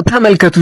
ተመልከቱ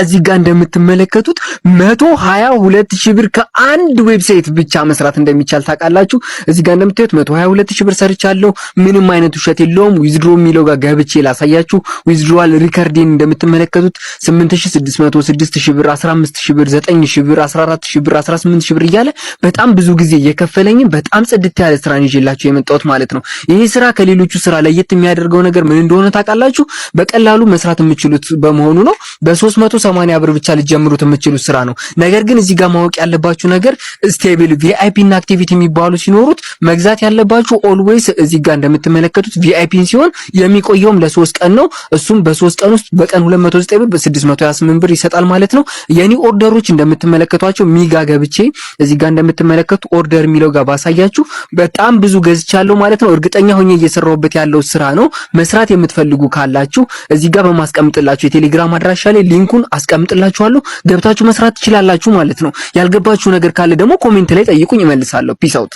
እዚህ ጋር እንደምትመለከቱት 122,000 ብር ከአንድ ዌብሳይት ብቻ መስራት እንደሚቻል ታውቃላችሁ። እዚህ ጋር እንደምታዩት 122,000 ብር ሰርቻለሁ። ምንም አይነት ውሸት የለውም። ዊዝድሮ የሚለው ጋር ገብቼ ላሳያችሁ። ዊዝድሮዋል ሪከርዲን እንደምትመለከቱት 8,600፣ 6,000 ብር፣ 15,000 ብር፣ 9,000 ብር፣ 14,000 ብር፣ 18,000 ብር እያለ በጣም ብዙ ጊዜ የከፈለኝ በጣም ጽድት ያለ ስራ ይዤላችሁ የመጣሁት ማለት ነው። ይሄ ስራ ከሌሎቹ ስራ ለየት የሚያደርገው ነገር ምን እንደሆነ ታውቃላችሁ? በቀላሉ መስራት የምትችሉት በመሆኑ ነው። በ380 ብር ብቻ ልጀምሩት የምትችሉት ስራ ነው። ነገር ግን እዚህ ጋር ማወቅ ያለባችሁ ነገር ስቴብል ቪአይፒ እና አክቲቪቲ የሚባሉ ሲኖሩት መግዛት ያለባችሁ ኦልዌይስ እዚህ ጋር እንደምትመለከቱት ቪአይፒን ሲሆን የሚቆየውም ለ3 ቀን ነው። እሱም በ3 ቀን ውስጥ በቀን 209 ብር በ628 ብር ይሰጣል ማለት ነው። የኔ ኦርደሮች እንደምትመለከቷቸው ሚጋ ገብቼ እዚህ ጋር እንደምትመለከቱ ኦርደር የሚለው ጋር ባሳያችሁ በጣም ብዙ ገዝቻለሁ ማለት ነው። እርግጠኛ ሆኜ እየሰራሁበት ያለው ስራ ነው። መስራት የምትፈልጉ ካላችሁ እዚህ ጋር በማስቀምጥላችሁ የቴሌግራም አድራሻ ላይ ሊንኩን አስቀምጥላችኋለሁ። ገብታችሁ መስራት ትችላላችሁ ማለት ነው። ያልገባችሁ ነገር ካለ ደግሞ ኮሜንት ላይ ጠይቁኝ፣ እመልሳለሁ። ፒስ አውት።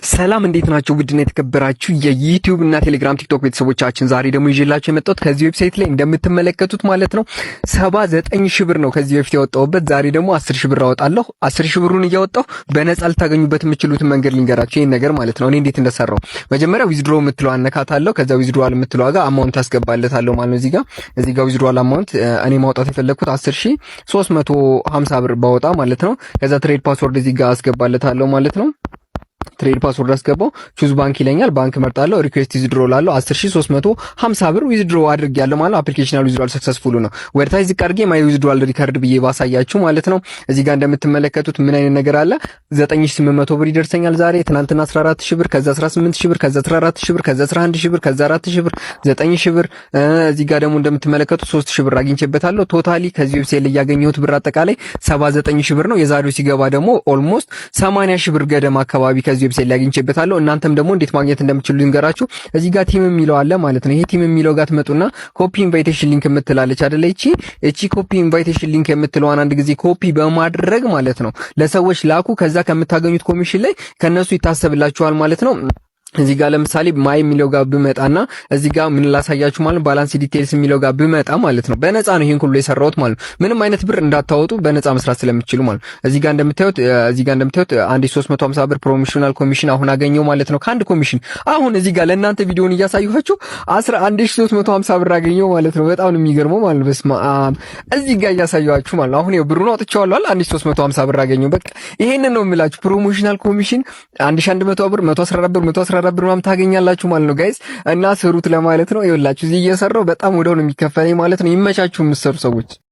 ሰላም እንዴት ናችሁ? ውድና የተከበራችሁ የዩቲዩብ እና ቴሌግራም ቲክቶክ ቤተሰቦቻችን ዛሬ ደግሞ ይዤላችሁ የመጣሁት ከዚህ ዌብሳይት ላይ እንደምትመለከቱት ማለት ነው 79,000 ብር ነው ከዚህ በፊት ያወጣሁበት። ዛሬ ደግሞ 10,000 ብር አወጣለሁ። 10,000 ብሩን እያወጣሁ በነፃ ልታገኙበት የምትችሉትን መንገድ ልንገራችሁ። ይሄን ነገር ማለት ነው እኔ እንዴት እንደሰራው። መጀመሪያ ዊዝድሮ የምትለው አነካታለሁ። ከዛ ዊዝድሮዋል የምትለው ጋር አማውንት አስገባለታለሁ ማለት ነው። እዚህ ጋር ዊዝድሮዋል አማውንት እኔ ማውጣት የፈለኩት 10,350 ብር ባወጣ ማለት ነው። ከዛ ትሬድ ፓስወርድ እዚህ ጋር አስገባለታለሁ ማለት ነው። ትሬድ ፓስወርድ አስገባው። ቹዝ ባንክ ይለኛል። ባንክ መርጣለሁ። ሪኩዌስት ዊዝድሮ ላለው 10,350 ብር ዊዝድሮ አድርጌያለሁ ማለት ነው። አፕሊኬሽናል ዊዝድሮዋል ሰክሰስፉል ነው። ወርታይ ዝቅ አድርጌ ማይ ዊዝድሮዋል ሪከርድ ብዬ ባሳያችሁ ማለት ነው። እዚህ ጋር እንደምትመለከቱት ምን አይነት ነገር አለ። 9,800 ብር ይደርሰኛል ዛሬ። ትናንትና 14,000 ብር፣ ከዛ 18,000 ብር፣ ከዛ 14,000 ብር፣ ከዛ 11,000 ብር፣ ከዛ 4,000 ብር፣ 9,000 ብር። እዚህ ጋር ደግሞ እንደምትመለከቱት 3,000 ብር አግኝቼበታለሁ። ቶታሊ ከዚህ ዌብሳይት ላይ ያገኘሁት ብር አጠቃላይ 79,000 ብር ነው። የዛሬው ሲገባ ደግሞ ኦልሞስት 80,000 ብር ገደማ አካባቢ ከዚህ ዌብሳይት ላይ አግኝቼበታለሁ። እናንተም ደግሞ እንዴት ማግኘት እንደምትችሉ ልንገራችሁ። እዚህ ጋር ቲም የሚለው አለ ማለት ነው። ይሄ ቲም የሚለው ጋር ትመጡና ኮፒ ኢንቫይቴሽን ሊንክ የምትላለች አይደለ? እቺ ኮፒ ኢንቫይቴሽን ሊንክ የምትለዋን አንድ ጊዜ ኮፒ በማድረግ ማለት ነው ለሰዎች ላኩ። ከዛ ከምታገኙት ኮሚሽን ላይ ከነሱ ይታሰብላችኋል ማለት ነው። እዚህ ጋር ለምሳሌ ማይ የሚለው ጋር ብመጣና እዚህ ጋር ምን ላሳያችሁ ማለት ባላንስ ዲቴይልስ የሚለው ጋር ብመጣ ማለት ነው በነፃ ነው ይሄን ሁሉ የሰራሁት ማለት ነው። ምንም አይነት ብር እንዳታወጡ በነፃ መስራት ስለምትችሉ ማለት ነው። እዚህ ጋር እንደምታዩት 1350 ብር ፕሮሞሽናል ኮሚሽን አሁን አገኘው ማለት ነው ከአንድ ኮሚሽን። አሁን እዚህ ጋር ለእናንተ ቪዲዮውን እያሳየኋችሁ 11,350 ብር አገኘው ማለት ነው። በጣም ነው የሚገርመው ማለት ነው። በስመ አብ እዚህ ጋር እያሳየኋችሁ ማለት ነው። አሁን ይኸው ብሩን አውጥቼዋለሁ 1350 ብር አገኘው። በቃ ይሄንን ነው የምላችሁ። ፕሮሞሽናል ኮሚሽን 1100 ብር፣ 114 ብር፣ 114 ብር ምናምን ታገኛላችሁ ማለት ነው ጋይስ። እና ስሩት ለማለት ነው። ይኸውላችሁ እዚህ እየሰራው በጣም ወዲያው ነው የሚከፈለኝ ማለት ነው። ይመቻችሁ የምትሰሩ ሰዎች።